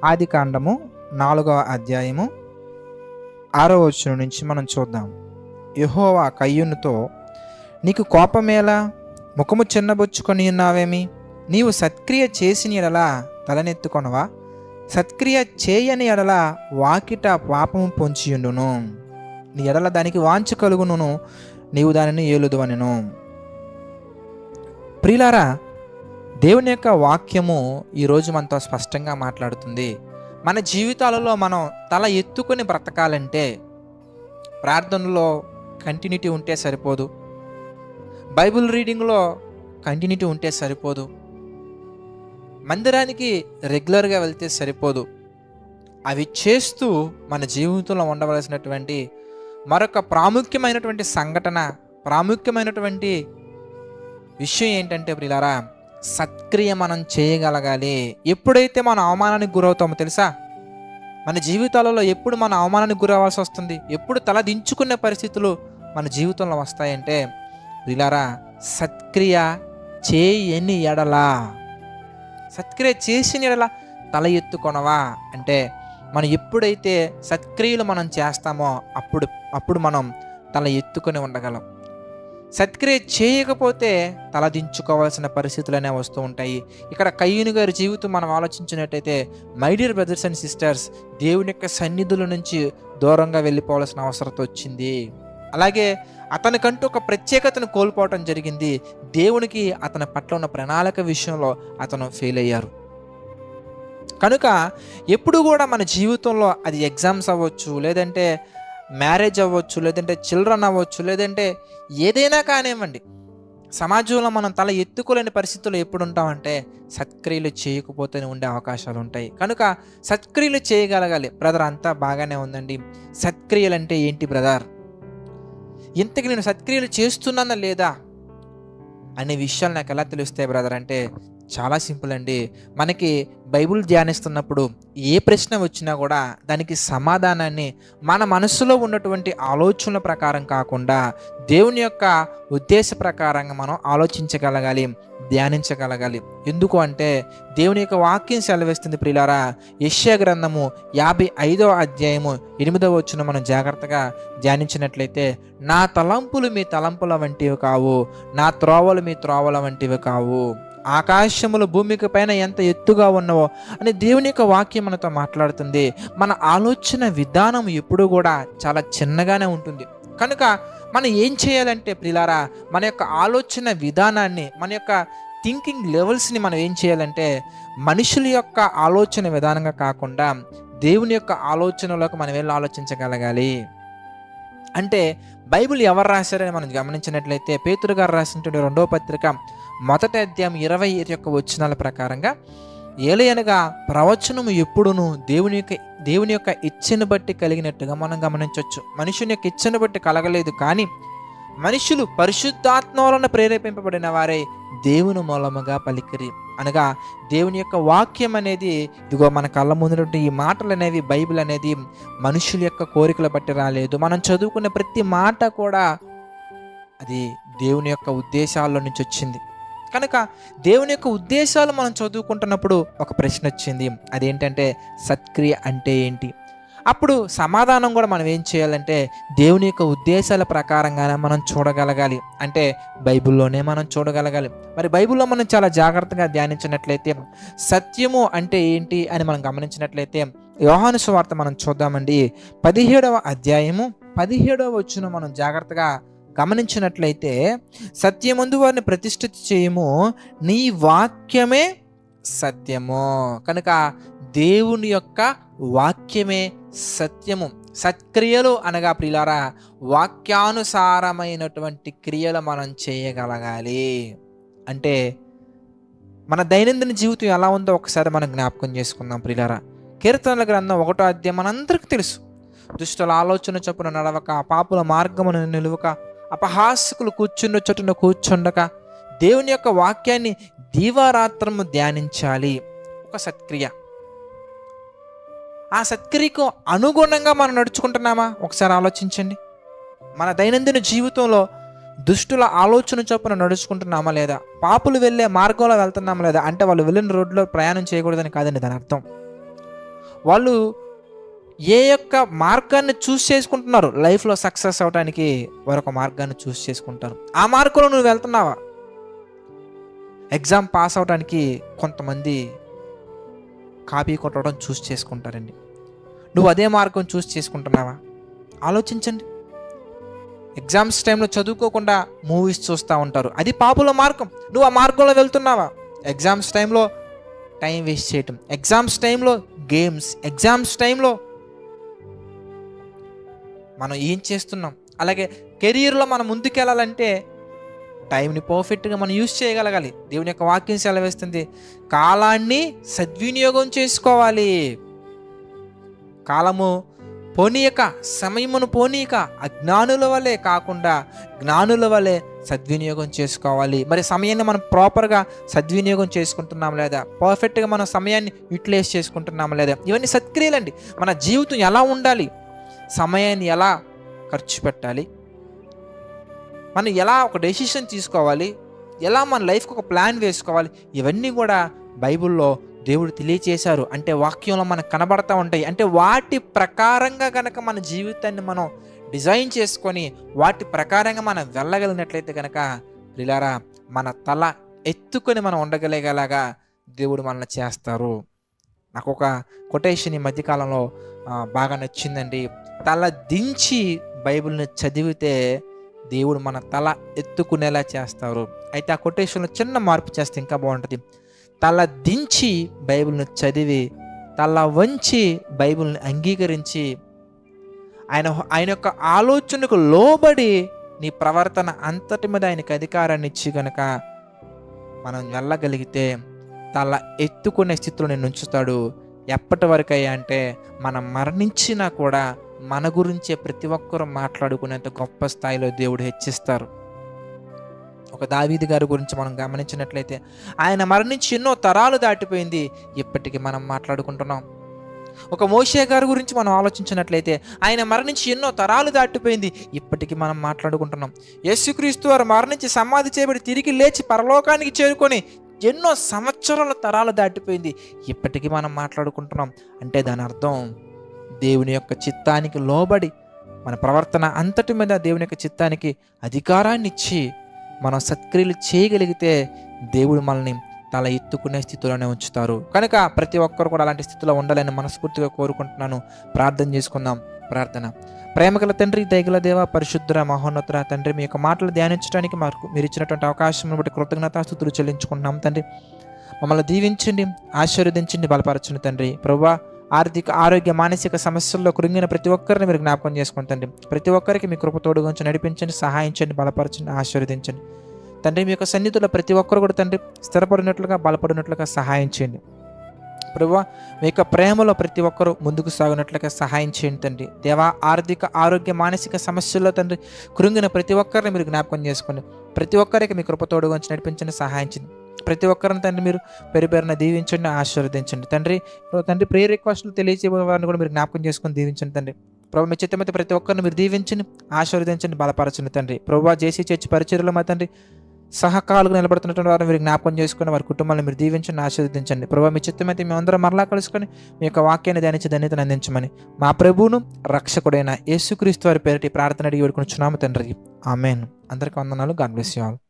ఆదికాండము 4వ అధ్యాయము 6వ వచనం నుంచి మనం చూద్దాం. యెహోవా కయ్యూనుతో, నీకు కోపమేలా? ముఖము చిన్నబుచ్చుకొని ఉన్నావేమి? నీవు సత్క్రియ చేసిన ఎడల తలనెత్తుకొనవా? సత్క్రియ చేయని ఎడల వాకిట పాపము పొంచియుండును. నీ ఎడల దానికి వాంఛ కలుగును, నీవు దానిని ఏలుదువనెను. ప్రియులారా, దేవుని యొక్క వాక్యము ఈరోజు మనతో స్పష్టంగా మాట్లాడుతుంది. మన జీవితాలలో మనం తల ఎత్తుకొని బ్రతకాలంటే ప్రార్థనలో కంటిన్యూటీ ఉంటే సరిపోదు, బైబిల్ రీడింగ్లో కంటిన్యూటీ ఉంటే సరిపోదు, మందిరానికి రెగ్యులర్గా వెళ్తే సరిపోదు. అవి చేస్తూ మన జీవితంలో ఉండవలసినటువంటి మరొక ప్రాముఖ్యమైనటువంటి సంఘటన, ప్రాముఖ్యమైనటువంటి విషయం ఏంటంటే ప్రియులారా, సత్క్రియ మనం చేయగలగాలి. ఎప్పుడైతే మనం అవమానానికి గురవుతామో తెలుసా? మన జీవితాలలో ఎప్పుడు మనం అవమానానికి గురవ్వాల్సి వస్తుంది, ఎప్పుడు తల దించుకునే పరిస్థితులు మన జీవితంలో వస్తాయంటే ప్రియులారా, సత్క్రియ చేయని ఎడలా, సత్క్రియ చేసిన ఎడల తల ఎత్తుకొనవా అంటే మనం ఎప్పుడైతే సత్క్రియలు మనం చేస్తామో అప్పుడు మనం తల ఎత్తుకొని ఉండగలం. సత్క్రియ చేయకపోతే తలదించుకోవాల్సిన పరిస్థితులు అనేవి వస్తూ ఉంటాయి. ఇక్కడ కయ్యూను గారి జీవితం మనం ఆలోచించినట్టయితే, my dear brothers and sisters, దేవుని యొక్క సన్నిధుల నుంచి దూరంగా వెళ్ళిపోవాల్సిన అవసరం వచ్చింది. అలాగే అతనికంటూ ఒక ప్రత్యేకతను కోల్పోవటం జరిగింది. దేవునికి అతని పట్ల ఉన్న ప్రణాళిక విషయంలో అతను ఫెయిల్ అయ్యారు. కనుక ఎప్పుడు కూడా మన జీవితంలో అది ఎగ్జామ్స్ అవ్వచ్చు, లేదంటే మ్యారేజ్ అవ్వచ్చు, లేదంటే చిల్డ్రన్ అవ్వచ్చు, లేదంటే ఏదైనా కానివ్వండి, సమాజంలో మనం తల ఎత్తుకోలేని పరిస్థితుల్లో ఎప్పుడు ఉంటామంటే సత్క్రియలు చేయకపోతేనే ఉండే అవకాశాలు ఉంటాయి. కనుక సత్క్రియలు చేయగలగాలి. బ్రదర్, అంతా బాగానే ఉందండి, సత్క్రియలు అంటే ఏంటి బ్రదర్? ఇంతకు నేను సత్క్రియలు చేస్తున్నానా లేదా అనే విషయాలు నాకు ఎలా తెలుస్తాయి బ్రదర్ అంటే చాలా సింపుల్ అండి. మనకి బైబిల్ ధ్యానిస్తున్నప్పుడు ఏ ప్రశ్న వచ్చినా కూడా దానికి సమాధానాన్ని మన మనసులో ఉన్నటువంటి ఆలోచనల ప్రకారం కాకుండా దేవుని యొక్క ఉద్దేశ ప్రకారంగా మనం ఆలోచించగలగాలి, ధ్యానించగలగాలి. ఎందుకు అంటే దేవుని యొక్క వాక్యం సెలవిస్తుంది ప్రియులారా. యెషయా గ్రంథము 55వ అధ్యాయము 8వ వచనం మనం జాగ్రత్తగా ధ్యానించినట్లయితే, నా తలంపులు మీ తలంపుల వంటివి కావు, నా త్రోవలు మీ త్రోవల వంటివి కావు, ఆకాశములు భూమికి పైన ఎంత ఎత్తుగా ఉన్నవో అని దేవుని యొక్క వాక్యం మనతో మాట్లాడుతుంది. మన ఆలోచన విధానం ఎప్పుడు కూడా చాలా చిన్నగానే ఉంటుంది. కనుక మనం ఏం చేయాలంటే ప్రియులారా, మన యొక్క ఆలోచన విధానాన్ని, మన యొక్క థింకింగ్ లెవెల్స్ని మనం ఏం చేయాలంటే మనుషుల యొక్క ఆలోచన విధానంగా కాకుండా దేవుని యొక్క ఆలోచనలోకి మనం వెళ్ళి ఆలోచించగలగాలి. అంటే బైబిల్ ఎవరు రాశారని మనం గమనించినట్లయితే, పేతురు గారు రాసినటువంటి 2వ పత్రిక 1వ అధ్యాయం 21 వచనాల ప్రకారంగా, ఏలయనగా ప్రవచనము ఎప్పుడును దేవుని యొక్క ఇచ్చను బట్టి కలిగినట్టుగా మనం గమనించవచ్చు. మనుషుని యొక్క ఇచ్చను బట్టి కలగలేదు, కానీ మనుషులు పరిశుద్ధాత్మ వలన ప్రేరేపింపబడిన వారే దేవుని మూలముగా పలికిరి. అనగా దేవుని యొక్క వాక్యం అనేది, ఇదిగో మన కళ్ళ ముందు ఈ మాటలు అనేవి, బైబిల్ అనేది మనుషుల యొక్క కోరికలు బట్టి రాలేదు. మనం చదువుకునే ప్రతి మాట కూడా అది దేవుని యొక్క ఉద్దేశాల్లో నుంచి వచ్చింది. కనుక దేవుని యొక్క ఉద్దేశాలు మనం చదువుకుంటున్నప్పుడు ఒక ప్రశ్న వచ్చింది, అదేంటంటే సత్క్రియ అంటే ఏంటి? అప్పుడు సమాధానం కూడా మనం ఏం చేయాలంటే దేవుని యొక్క ఉద్దేశాల ప్రకారంగానే మనం చూడగలగాలి. అంటే బైబిల్లోనే మనం చూడగలగాలి. మరి బైబిల్లో మనం చాలా జాగ్రత్తగా ధ్యానించినట్లయితే సత్యము అంటే ఏంటి అని మనం గమనించినట్లయితే, యోహాను సువార్త మనం చూద్దామండి. 17వ అధ్యాయము 17వ వచనం మనం జాగ్రత్తగా గమనించినట్లయితే, సత్యమందు వారిని ప్రతిష్ఠిత చేయము, నీ వాక్యమే సత్యము. కనుక దేవుని యొక్క వాక్యమే సత్యము. సత్క్రియలు అనగా ప్రియులారా, వాక్యానుసారమైనటువంటి క్రియలు మనం చేయగలగాలి. అంటే మన దైనందిన జీవితం ఎలా ఉందో ఒకసారి మనం జ్ఞాపకం చేసుకుందాం ప్రియులారా. కీర్తనల గ్రంథం 1వ అధ్యాయం మనందరికీ తెలుసు. దుష్టుల ఆలోచన చొప్పున నడవక, పాపుల మార్గమును నిలువక, అపహాసకులు కూర్చున్న చోటున కూర్చుండక, దేవుని యొక్క వాక్యాన్ని దీవారాత్రము ధ్యానించాలి. ఒక సత్క్రియ. ఆ సత్క్రియకు అనుగుణంగా మనం నడుచుకుంటున్నామా ఒకసారి ఆలోచించండి. మన దైనందిన జీవితంలో దుష్టుల ఆలోచన చొప్పున నడుచుకుంటున్నామా లేదా? పాపులు వెళ్ళే మార్గంలో వెళ్తున్నామా లేదా? అంటే వాళ్ళు వెళ్ళిన రోడ్లో ప్రయాణం చేయకూడదని కాదండి దాని అర్థం. వాళ్ళు ఏ యొక్క మార్గాన్ని చూస్ చేసుకుంటున్నారు లైఫ్లో సక్సెస్ అవడానికి, వారొక మార్గాన్ని చూస్ చేసుకుంటారు. ఆ మార్గంలో నువ్వు వెళ్తున్నావా? ఎగ్జామ్ పాస్ అవడానికి కొంతమంది కాపీ కొట్టడం చూస్ చేసుకుంటారండి. నువ్వు అదే మార్గం చూస్ చేసుకుంటున్నావా? ఆలోచించండి. ఎగ్జామ్స్ టైంలో చదువుకోకుండా మూవీస్ చూస్తూ ఉంటారు, అది పాపుల మార్గం. నువ్వు ఆ మార్గంలో వెళ్తున్నావా? ఎగ్జామ్స్ టైంలో టైం వేస్ట్ చేయటం, ఎగ్జామ్స్ టైంలో గేమ్స్, ఎగ్జామ్స్ టైంలో మనం ఏం చేస్తున్నాం? అలాగే కెరీర్లో మనం ముందుకెళ్ళాలంటే టైంని పర్ఫెక్ట్గా మనం యూజ్ చేయగలగాలి. దేవుని యొక్క వాక్యం సెలవిస్తుంది, కాలాన్ని సద్వినియోగం చేసుకోవాలి. కాలము పోనీయక, సమయమును పోనీయక, అజ్ఞానుల వలె కాకుండా జ్ఞానుల వలె సద్వినియోగం చేసుకోవాలి. మరి సమయాన్ని మనం ప్రాపర్గా సద్వినియోగం చేసుకుంటున్నాం లేదా? పర్ఫెక్ట్గా మన సమయాన్ని యూటిలైజ్ చేసుకుంటున్నాం లేదా? ఇవన్నీ సత్క్రియలండి. మన జీవితం ఎలా ఉండాలి, సమయాన్ని ఎలా ఖర్చు పెట్టాలి, మనం ఎలా ఒక డెసిషన్ తీసుకోవాలి, ఎలా మన లైఫ్కి ఒక ప్లాన్ వేసుకోవాలి, ఇవన్నీ కూడా బైబిల్లో దేవుడు తెలియచేశారు. అంటే వాక్యంలో మనకు కనబడతా ఉంటాయి. అంటే వాటి ప్రకారంగా కనుక మన జీవితాన్ని మనం డిజైన్ చేసుకొని వాటి ప్రకారంగా మనం వెళ్ళగలిగినట్లయితే కనుక ప్రియులారా, మన తల ఎత్తుకొని మనం ఉండగలిగేలాగా దేవుడు మనల్ని చేస్తారు. నాకు ఒక కొటేషన్ ఈ మధ్యకాలంలో బాగా నచ్చిందండి. తల దించి బైబిల్ని చదివితే దేవుడు మన తల ఎత్తుకునేలా చేస్తారు. అయితే ఆ కొటేషన్లో చిన్న మార్పు చేస్తే ఇంకా బాగుంటుంది. తల దించి బైబిల్ని తల వంచి బైబిల్ని అంగీకరించి ఆయన యొక్క ఆలోచనకు లోబడి నీ ప్రవర్తన అంతటి మీద ఆయనకు అధికారాన్ని ఇచ్చి కనుక మనం వెళ్ళగలిగితే తల ఎత్తుకునే స్థితిలో నేను ఉంచుతాడు. ఎప్పటి వరకయ్యా అంటే మనం మరణించినా కూడా మన గురించే ప్రతి ఒక్కరూ మాట్లాడుకునేంత గొప్ప స్థాయిలో దేవుడు హెచ్చిస్తారు. ఒక దావీదు గారి గురించి మనం గమనించినట్లయితే ఆయన మరణించి ఎన్నో తరాలు దాటిపోయింది, ఇప్పటికీ మనం మాట్లాడుకుంటున్నాం. ఒక మోషే గారి గురించి మనం ఆలోచించినట్లయితే ఆయన మరణించి ఎన్నో తరాలు దాటిపోయింది, ఇప్పటికీ మనం మాట్లాడుకుంటున్నాం. యేసుక్రీస్తు వారు మరణించి సమాధి చేయబడి తిరిగి లేచి పరలోకానికి చేరుకొని ఎన్నో సంవత్సరాల తరాలు దాటిపోయింది, ఇప్పటికీ మనం మాట్లాడుకుంటున్నాం. అంటే దాని అర్థం దేవుని యొక్క చిత్తానికి లోబడి మన ప్రవర్తన అంతటి మీద దేవుని యొక్క చిత్తానికి అధికారాన్ని ఇచ్చి మనం సత్క్రియలు చేయగలిగితే దేవుడు మనల్ని తల ఎత్తుకునే స్థితిలోనే ఉంచుతారు. కనుక ప్రతి ఒక్కరు కూడా అలాంటి స్థితిలో ఉండాలని మనస్ఫూర్తిగా కోరుకుంటున్నాను. ప్రార్థన చేసుకుందాం. ప్రార్థన. ప్రేమగల తండ్రి, దయగల దేవ, పరిశుద్ధ మహోన్నతుల తండ్రి, మీ యొక్క మాటలు ధ్యానించడానికి మాకు మీరు ఇచ్చినటువంటి అవకాశం బట్టి కృతజ్ఞతాస్తుతులు చెల్లించుకుంటున్నాం తండ్రి. మమ్మల్ని దీవించండి, ఆశీర్వదించండి, బలపరచండి తండ్రి. ప్రభువా, ఆర్థిక, ఆరోగ్య, మానసిక సమస్యల్లో కృంగిన ప్రతి ఒక్కరిని మీరు జ్ఞాపకం చేసుకుంటండి. ప్రతి ఒక్కరికి మీ కృప తోడుగా ఉంచి నడిపించండి, సహాయించండి, బలపరచండి, ఆశీర్వదించండి తండ్రి. మీ యొక్క సన్నిధిలో ప్రతి ఒక్కరు కూడా తండ్రి స్థిరపడినట్లుగా, బలపడినట్లుగా సహాయం చేయండి. ప్రభువా, మీ యొక్క ప్రేమలో ప్రతి ఒక్కరూ ముందుకు సాగునట్లుగా సహాయం చేయండి తండ్రి. దేవా, ఆర్థిక, ఆరోగ్య, మానసిక సమస్యల్లో తండ్రి కృంగిన ప్రతి ఒక్కరిని మీరు జ్ఞాపకం చేసుకోండి. ప్రతి ఒక్కరికి మీ కృప తోడుగా ఉంచి నడిపించండి, సహాయించండి. ప్రతి ఒక్కరిని తండ్రి మీరు పేరున దీవించండి, ఆశీర్వదించండి తండ్రి. తండ్రి ప్రేయర్ రిక్వెస్ట్లు తెలియజే వారిని కూడా మీరు జ్ఞాపకం చేసుకొని దీవించండి తండ్రి. ప్రభు, మీ చిత్తమైతే ప్రతి ఒక్కరిని మీరు దీవించండి, ఆశీర్వదించండి, బలపరచండి తండ్రి. ప్రభు, జేసీ చర్చి పరిచర్యలో మా తండ్రి సహకాలుగా నిలబడుతున్నటువంటి వారిని మీరు జ్ఞాపకం చేసుకుని వారి కుటుంబాలను మీరు దీవించండి, ఆశీర్వదించండి. ప్రభు, మీ చిత్తమైతే మేమందరం మరలా కలుసుకొని మీ యొక్క వాక్యాన్ని ధ్యానించి ధన్యతను అందించమని మా ప్రభువును రక్షకుడైన యేసుక్రీస్తు వారి పేరిటి ప్రార్థన అడిగి వేడుకొనుచున్నాము తండ్రి. ఆమేన్. అందరికీ వందనాలు. God bless you all.